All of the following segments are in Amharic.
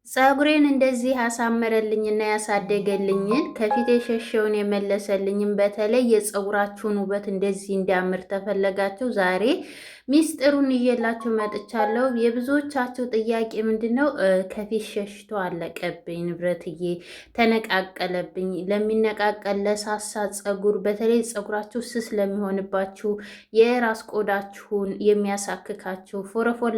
ፀጉሬን እንደዚህ ያሳመረልኝና ያሳደገልኝን ከፊት የሸሸውን የመለሰልኝን በተለይ የፀጉራችሁን ውበት እንደዚህ እንዲያምር ተፈለጋችሁ ዛሬ ሚስጥሩን ይዤላችሁ መጥቻለሁ። የብዙዎቻችሁ ጥያቄ ምንድነው? ከፊት ሸሽቶ አለቀብኝ፣ ንብረትዬ ተነቃቀለብኝ። ለሚነቃቀል ለሳሳ ፀጉር በተለይ ፀጉራችሁ ስስ ለሚሆንባችሁ፣ የራስ ቆዳችሁን የሚያሳክካችሁ፣ ፎረፎር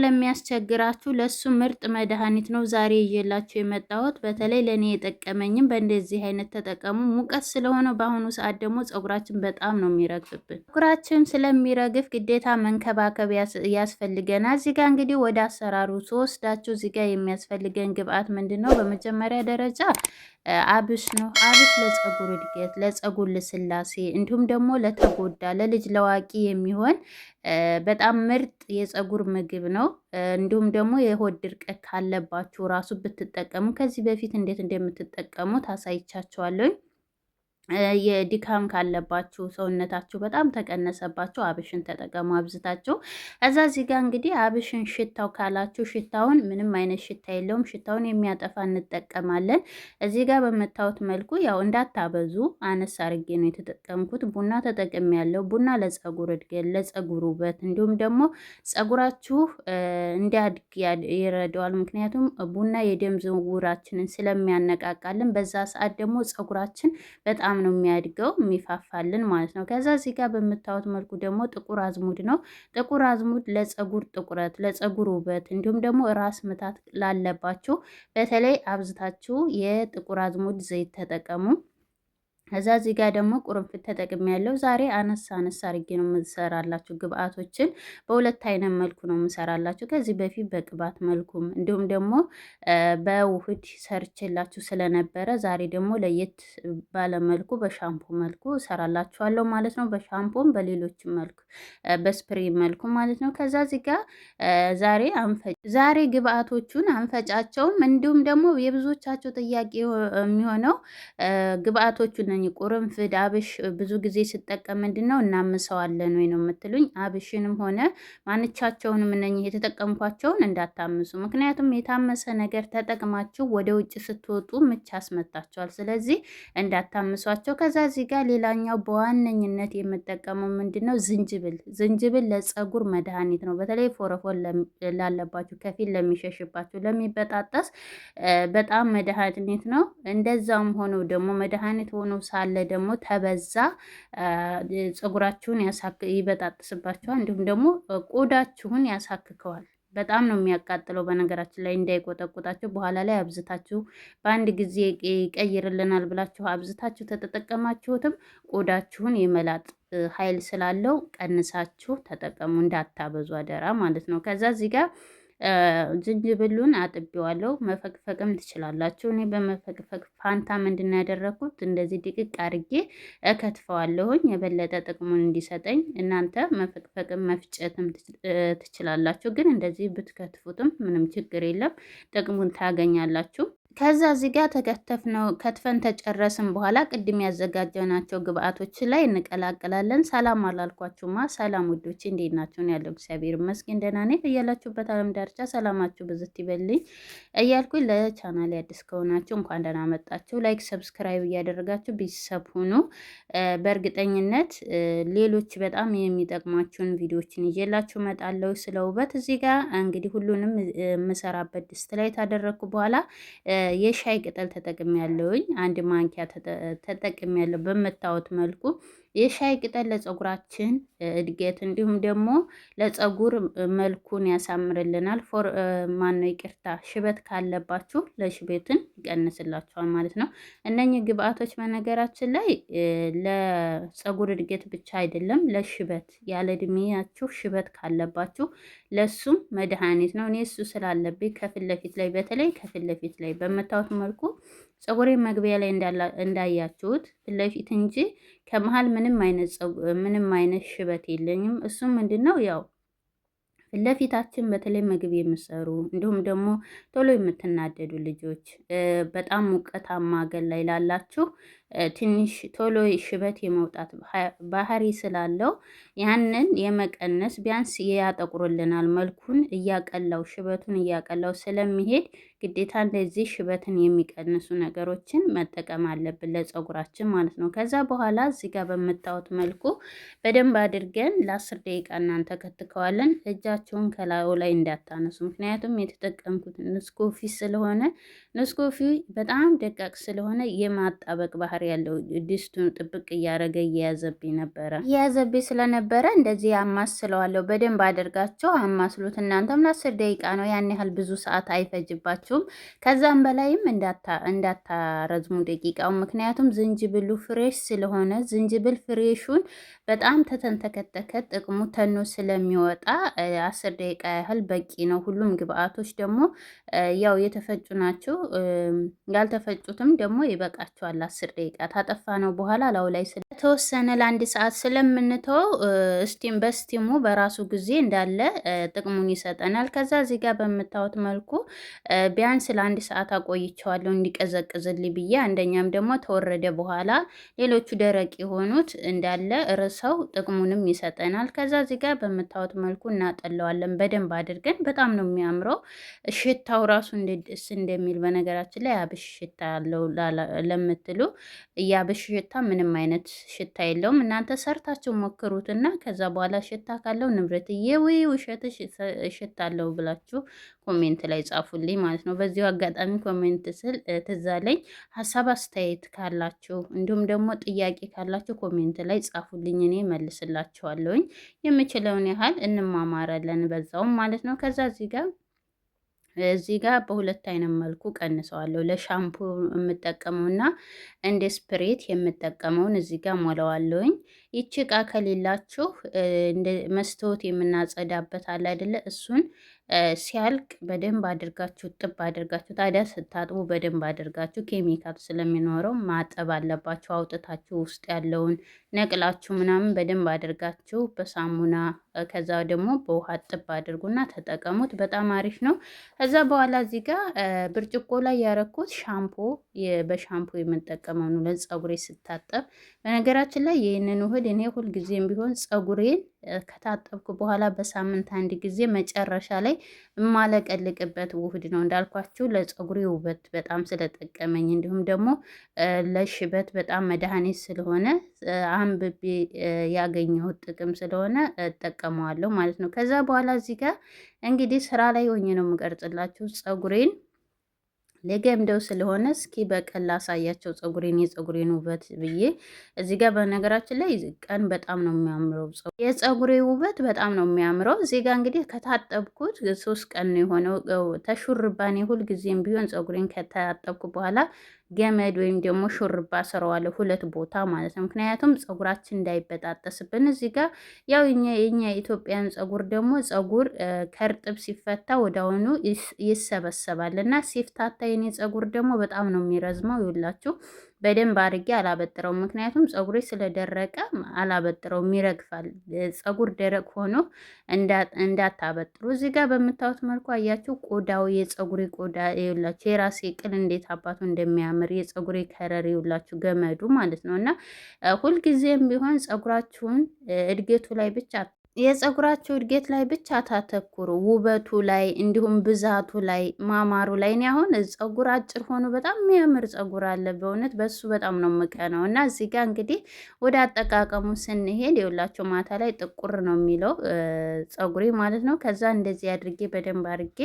ለሚያስቸግራችሁ ለሱ ምርጥ መድኃኒት ነው ዛሬ ይዤላችሁ የመጣሁት። በተለይ ለእኔ የጠቀመኝም በእንደዚህ አይነት ተጠቀሙ። ሙቀት ስለሆነ በአሁኑ ሰዓት ደግሞ ፀጉራችን በጣም ነው የሚረግፍብን። ፀጉራችን ስለሚረግፍ ግዴታ መንከባከብ ያስፈልገናል። እዚህ ጋር እንግዲህ ወደ አሰራሩ ስወስዳችሁ እዚህ ጋር የሚያስፈልገን ግብአት ምንድን ነው? በመጀመሪያ ደረጃ አብሽ ነው። አብሽ ለፀጉር እድገት፣ ለፀጉር ልስላሴ እንዲሁም ደግሞ ለተጎዳ ለልጅ ለዋቂ የሚሆን በጣም ምርጥ የፀጉር ምግብ ነው። እንዲሁም ደግሞ የሆድ ድርቀት ካለባችሁ ራሱ ብትጠቀሙ ከዚህ በፊት እንዴት እንደምትጠቀሙ ታሳይቻችኋለሁ። የድካም ካለባችሁ ሰውነታችሁ በጣም ተቀነሰባችሁ አብሽን ተጠቀሙ አብዝታችሁ። እዛ እዚህ ጋር እንግዲህ አብሽን ሽታው ካላችሁ ሽታውን ምንም አይነት ሽታ የለውም፣ ሽታውን የሚያጠፋ እንጠቀማለን። እዚህ ጋር በምታዩት መልኩ ያው እንዳታበዙ አነስ አርጌ ነው የተጠቀምኩት። ቡና ተጠቅሜ ያለው ቡና ለፀጉር እድገት፣ ለፀጉር ውበት እንዲሁም ደግሞ ፀጉራችሁ እንዲያድግ ይረዳዋል። ምክንያቱም ቡና የደም ዝውውራችንን ስለሚያነቃቃልን በዛ ሰዓት ደግሞ ፀጉራችን በጣም ነው የሚያድገው የሚፋፋልን ማለት ነው። ከዛ እዚህ ጋር በምታዩት መልኩ ደግሞ ጥቁር አዝሙድ ነው። ጥቁር አዝሙድ ለፀጉር ጥቁረት፣ ለፀጉር ውበት እንዲሁም ደግሞ ራስ ምታት ላለባችሁ በተለይ አብዝታችሁ የጥቁር አዝሙድ ዘይት ተጠቀሙ። ከዛ እዚህ ጋር ደግሞ ቁርንፍት ተጠቅሜ ያለው ዛሬ አነሳ አነሳ አድርጌ ነው የምሰራላችሁ። ግብአቶችን በሁለት አይነት መልኩ ነው የምሰራላችሁ። ከዚህ በፊት በቅባት መልኩም እንዲሁም ደግሞ በውህድ ሰርቼላችሁ ስለነበረ ዛሬ ደግሞ ለየት ባለ መልኩ በሻምፖ መልኩ እሰራላችኋለሁ ማለት ነው። በሻምፖም በሌሎችም መልኩ በስፕሬ መልኩ ማለት ነው። ከዛ እዚህ ጋር ዛሬ ግብአቶቹን አንፈጫቸውም። እንዲሁም ደግሞ የብዙዎቻቸው ጥያቄ የሚሆነው ግብአቶቹን ቁርንፍድ፣ አብሽ ብዙ ጊዜ ስጠቀም ምንድነው እናምሰዋለን ወይ ነው የምትሉኝ። አብሽንም ሆነ ማንቻቸውንም እነኚህ የተጠቀምኳቸውን እንዳታምሱ። ምክንያቱም የታመሰ ነገር ተጠቅማችሁ ወደ ውጭ ስትወጡ ምች ያስመታቸዋል። ስለዚህ እንዳታምሷቸው። ከዛ እዚህ ጋር ሌላኛው በዋነኝነት የምጠቀመው ምንድነው ዝንጅብል ለፀጉር መድኃኒት ነው። በተለይ ፎረፎር ላለባችሁ፣ ከፊል ለሚሸሽባችሁ፣ ለሚበጣጠስ በጣም መድኃኒት ነው። እንደዛም ሆኖ ደግሞ መድኃኒት ሆኖ ሳለ ደግሞ ተበዛ ፀጉራችሁን ይበጣጥስባችኋል። እንዲሁም ደግሞ ቆዳችሁን ያሳክከዋል። በጣም ነው የሚያቃጥለው። በነገራችን ላይ እንዳይቆጠቁጣችሁ በኋላ ላይ አብዝታችሁ በአንድ ጊዜ ይቀይርልናል ብላችሁ አብዝታችሁ ተጠቀማችሁትም ቆዳችሁን የመላጥ ኃይል ስላለው ቀንሳችሁ ተጠቀሙ፣ እንዳታበዙ አደራ ማለት ነው። ከዛ እዚህ ጋር ዝንጅብሉን አጥቤዋለሁ። መፈቅፈቅም ትችላላችሁ። እኔ በመፈቅፈቅ ፋንታ ምንድን ያደረኩት እንደዚህ ድቅቅ አድርጌ እከትፈዋለሁኝ የበለጠ ጥቅሙን እንዲሰጠኝ። እናንተ መፈቅፈቅም መፍጨትም ትችላላችሁ፣ ግን እንደዚህ ብትከትፉትም ምንም ችግር የለም፣ ጥቅሙን ታገኛላችሁ። ከዛ እዚህ ጋር ከትፈን ተጨረስን በኋላ ቅድም ያዘጋጀናቸው ግብአቶች ላይ እንቀላቅላለን። ሰላም አላልኳችሁማ። ሰላም ውዶች፣ እንዴት ናችሁ? ያለው እግዚአብሔር ይመስገን ደህና ነኝ። እያላችሁበት ዓለም ዳርቻ ሰላማችሁ ብዝት ይበልኝ እያልኩኝ ለቻናል አዲስ ከሆናችሁ እንኳን ደህና መጣችሁ። ላይክ ሰብስክራይብ እያደረጋችሁ ቤተሰብ ሁኑ። በእርግጠኝነት ሌሎች በጣም የሚጠቅሟችሁን ቪዲዮዎችን ይዤላችሁ እመጣለሁ ስለ ውበት። እዚህ ጋር እንግዲህ ሁሉንም የምሰራበት ድስት ላይ ታደረግኩ በኋላ የሻይ ቅጠል ተጠቅሜ ያለውኝ አንድ ማንኪያ ተጠቅሜ ያለው በምታዩት መልኩ። የሻይ ቅጠል ለፀጉራችን እድገት እንዲሁም ደግሞ ለፀጉር መልኩን ያሳምርልናል። ሽበት ካለባችሁ ለሽበትን ይቀንስላችኋል ማለት ነው። እነኚህ ግብአቶች በነገራችን ላይ ለፀጉር እድገት ብቻ አይደለም፣ ለሽበት ያለ እድሜያችሁ ሽበት ካለባችሁ ለሱም መድኃኒት ነው። እኔ እሱ ስላለብኝ ከፊት ለፊት ላይ በተለይ ከፊት ለፊት ላይ በምታዩት መልኩ ፀጉሬ መግቢያ ላይ እንዳያችሁት ፊት ለፊት እንጂ ከመሃል ምንም አይነት ሽበት የለኝም። እሱም ምንድነው ያው ለፊታችን በተለይ ምግብ የምሰሩ እንዲሁም ደግሞ ቶሎ የምትናደዱ ልጆች፣ በጣም ሙቀታማ ሀገር ላይ ላላችሁ ትንሽ ቶሎ ሽበት የመውጣት ባህሪ ስላለው ያንን የመቀነስ ቢያንስ ያጠቁርልናል። መልኩን እያቀላው ሽበቱን እያቀላው ስለሚሄድ ግዴታ እንደዚህ ሽበትን የሚቀንሱ ነገሮችን መጠቀም አለብን ለፀጉራችን ማለት ነው። ከዛ በኋላ እዚህ ጋር በምታዩት መልኩ በደንብ አድርገን ለ10 ደቂቃ እናንተ ከትከዋለን። እጃችሁን ከላዩ ላይ እንዳታነሱ፣ ምክንያቱም የተጠቀምኩት ንስኮፊ ስለሆነ ንስኮፊ በጣም ደቃቅ ስለሆነ የማጣበቅ ባህሪ ያለው ድስቱን ጥብቅ እያደረገ እየያዘብኝ ስለነበረ እንደዚህ አማስለዋለሁ። በደንብ አድርጋቸው አማስሉት። እናንተም ለ10 ደቂቃ ነው፣ ያን ያህል ብዙ ሰዓት አይፈጅባችሁም። ከዛም በላይም እንዳታረዝሙ ደቂቃው፣ ምክንያቱም ዝንጅብሉ ፍሬሽ ስለሆነ ዝንጅብል ፍሬሹን በጣም ተተንተከተከ ጥቅሙ ተኖ ስለሚወጣ 10 ደቂቃ ያህል በቂ ነው። ሁሉም ግብአቶች ደግሞ ያው የተፈጩ ናቸው። ያልተፈጩትም ደግሞ ይበቃቸዋል። 10 ደቂቃ ታጠፋ ነው በኋላ ላው ላይ ስለተወሰነ ለ1 ሰዓት ስለምንተው በስቲሙ በራሱ ጊዜ እንዳለ ጥቅሙን ይሰጠናል። ከዛ እዚህ ጋር በምታዩት መልኩ ቢያንስ ለ1 ሰዓት አቆይቸዋለሁ እንዲቀዘቅዝልኝ ብዬ። አንደኛም ደግሞ ተወረደ በኋላ ሌሎቹ ደረቅ የሆኑት እንዳለ ርሰው ጥቅሙንም ይሰጠናል። ከዛ እዚህ ጋር በምታዩት መልኩ እናጠለዋለን በደንብ አድርገን። በጣም ነው የሚያምረው። ሽታው ራሱ እንዴት ደስ እንደሚል በነገራችን ላይ አብሽ ሽታ ያለው ለምትሉ የአብሽ ሽታ ምንም አይነት ሽታ የለውም። እናንተ ሰርታችሁ ሞክሩትና ከዛ በኋላ ሽታ ካለው ንብረትዬ ወይ ውሸትሽ ሽታ አለው ብላችሁ ኮሜንት ላይ ጻፉልኝ ማለት ነው። በዚሁ አጋጣሚ ኮሜንት ስል ትዝ አለኝ፣ ሀሳብ አስተያየት ካላችሁ እንዲሁም ደግሞ ጥያቄ ካላችሁ ኮሜንት ላይ ጻፉልኝ፣ እኔ መልስላችኋለሁኝ። የምችለውን ያህል እንማማራለን በዛውም ማለት ነው። ከዛ እዚህ ጋር በሁለት አይነት መልኩ ቀንሰዋለሁ። ለሻምፑ የምጠቀመውና እንደ ስፕሬት የምጠቀመውን እዚህ ጋር ሞላዋለሁኝ። ይቺ እቃ ከሌላችሁ እንደ መስታወት የምናጸዳበት አለ አይደለ? እሱን ሲያልቅ በደንብ አድርጋችሁ ጥብ አድርጋችሁ፣ ታዲያ ስታጥቡ በደንብ አድርጋችሁ ኬሚካል ስለሚኖረው ማጠብ አለባችሁ። አውጥታችሁ ውስጥ ያለውን ነቅላችሁ ምናምን በደንብ አድርጋችሁ በሳሙና ከዛ ደግሞ በውሃ ጥብ አድርጉና ተጠቀሙት። በጣም አሪፍ ነው። ከዛ በኋላ እዚህ ጋር ብርጭቆ ላይ ያረኩት ሻምፖ በሻምፖ የምጠቀመው ነው ለፀጉሬ ስታጠብ። በነገራችን ላይ ይህንን ውህድ እኔ ሁልጊዜም ቢሆን ፀጉሬን ከታጠብኩ በኋላ በሳምንት 1 ጊዜ መጨረሻ ላይ የማለቀልቅበት ውህድ ነው። እንዳልኳችሁ ለፀጉሬ ውበት በጣም ስለጠቀመኝ እንዲሁም ደግሞ ለሽበት በጣም መድኃኒት ስለሆነ አንብቤ ያገኘሁት ጥቅም ስለሆነ እጠቀመዋለሁ ማለት ነው። ከዛ በኋላ እዚህ ጋር እንግዲህ ስራ ላይ ሆኜ ነው የምቀርጽላችሁ ፀጉሬን ለገምደው ስለሆነ እስኪ በቀን ላሳያቸው የፀጉሬን ውበት ብዬ። እዚህ ጋር በነገራችን ላይ ቀን በጣም ነው የሚያምረው፣ የፀጉሬ ውበት በጣም ነው የሚያምረው። እዚህ ጋር እንግዲህ ከታጠብኩት 3 ቀን ነው የሆነው። ተሹርባኔ ሁልጊዜም ቢሆን ፀጉሬን ከታጠብኩ በኋላ ገመድ ወይም ደግሞ ሹርባ ሰራዋለሁ 2 ቦታ ማለት ነው። ምክንያቱም ፀጉራችን እንዳይበጣጠስብን። እዚህ ጋር ያው የኛ የኢትዮጵያን ፀጉር ደግሞ ፀጉር ከእርጥብ ሲፈታ ወዲያውኑ ይሰበሰባል እና ሲፍታታ የኔ ፀጉር ደግሞ በጣም ነው የሚረዝመው። ይውላችሁ በደንብ አድርጌ አላበጥረው፣ ምክንያቱም ፀጉሬ ስለደረቀ አላበጥረውም፣ ይረግፋል። ፀጉር ደረቅ ሆኖ እንዳታበጥሩ። እዚህ ጋር በምታዩት መልኩ አያችሁ ቆዳው የፀጉሬ ቆዳ ይውላችሁ የራሴ ቅል እንዴት አባቱ እንደሚያምር የፀጉሬ ከረር ይውላችሁ ገመዱ ማለት ነው። እና ሁልጊዜም ቢሆን ፀጉራችሁን እድገቱ ላይ ብቻ የፀጉራችሁ እድገት ላይ ብቻ ታተኩሩ፣ ውበቱ ላይ እንዲሁም ብዛቱ ላይ ማማሩ ላይ። እኔ አሁን ፀጉር አጭር ሆኖ በጣም የሚያምር ፀጉር አለ፣ በእውነት በሱ በጣም ነው የምቀነው። እና እዚህ ጋር እንግዲህ ወደ አጠቃቀሙ ስንሄድ የውላቸው ማታ ላይ ጥቁር ነው የሚለው ፀጉሬ ማለት ነው። ከዛ እንደዚህ አድርጌ በደንብ አድርጌ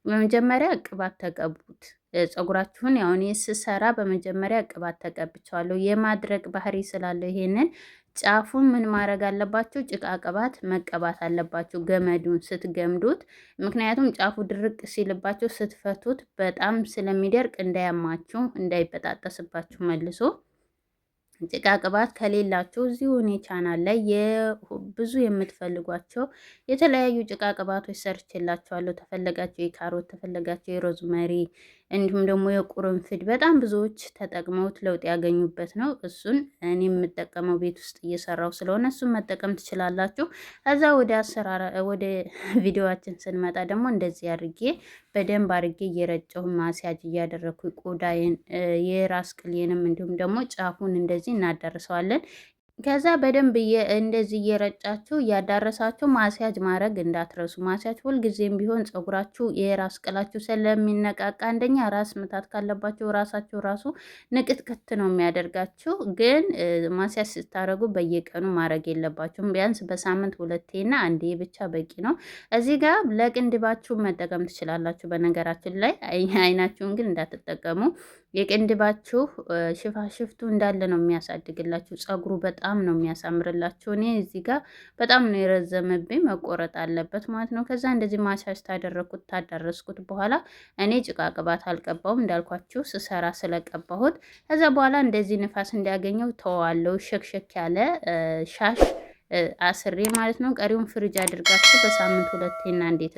በመጀመሪያ ቅባት ተቀቡት ፀጉራችሁን። ያው እኔ ስሰራ በመጀመሪያ ቅባት ተቀብቻለሁ፣ የማድረቅ ባህሪ ስላለው ይሄንን ጫፉን ምን ማድረግ አለባችሁ? ጭቃ ቅባት መቀባት አለባችሁ ገመዱን ስትገምዱት። ምክንያቱም ጫፉ ድርቅ ሲልባችሁ ስትፈቱት በጣም ስለሚደርቅ እንዳያማችሁ፣ እንዳይበጣጠስባችሁ መልሶ። ጭቃ ቅባት ከሌላችሁ እዚሁ እኔ ቻናል ላይ ብዙ የምትፈልጓቸው የተለያዩ ጭቃ ቅባቶች ሰርችላችኋለሁ። ተፈለጋቸው የካሮት ተፈለጋቸው የሮዝመሪ እንዲሁም ደግሞ የቁርንፍድ በጣም ብዙዎች ተጠቅመውት ለውጥ ያገኙበት ነው። እሱን እኔ የምጠቀመው ቤት ውስጥ እየሰራው ስለሆነ እሱን መጠቀም ትችላላችሁ። ከዛ ወደ ቪዲዮዋችን ስንመጣ ደግሞ እንደዚህ አድርጌ በደንብ አድርጌ እየረጨሁ ማስያጅ እያደረኩ ቆዳዬን የራስ ቅሌንም እንዲሁም ደግሞ ጫፉን እንደዚህ እናዳርሰዋለን። ከዛ በደንብ እንደዚህ እየረጫችሁ እያዳረሳችሁ ማስያጅ ማድረግ እንዳትረሱ። ማስያጅ ሁልጊዜም ቢሆን ፀጉራችሁ የራስ ቅላችሁ ስለሚነቃቃ አንደኛ ራስ ምታት ካለባችሁ ራሳችሁ ራሱ ንቅትክት ነው የሚያደርጋችሁ። ግን ማስያጅ ስታደርጉ በየቀኑ ማድረግ የለባችሁም። ቢያንስ በሳምንት ሁለቴና አንዴ ብቻ በቂ ነው። እዚህ ጋር ለቅንድባችሁ መጠቀም ትችላላችሁ። በነገራችን ላይ አይናችሁን ግን እንዳትጠቀሙ። የቅንድባችሁ ሽፋሽፍቱ እንዳለ ነው የሚያሳድግላችሁ። ፀጉሩ በጣም ነው የሚያሳምርላችሁ። እኔ እዚህ ጋር በጣም ነው የረዘመብኝ፣ መቆረጥ አለበት ማለት ነው። ከዛ እንደዚህ ማሳጅ ታደረስኩት በኋላ እኔ ጭቃ ቅባት አልቀባውም እንዳልኳችሁ ስሰራ ስለቀባሁት። ከዛ በኋላ እንደዚህ ንፋስ እንዲያገኘው ተዋለው ሸክሸክ ያለ ሻሽ አስሬ ማለት ነው። ቀሪውን ፍሪጅ አድርጋችሁ በሳምንት ሁለቴና እንዴት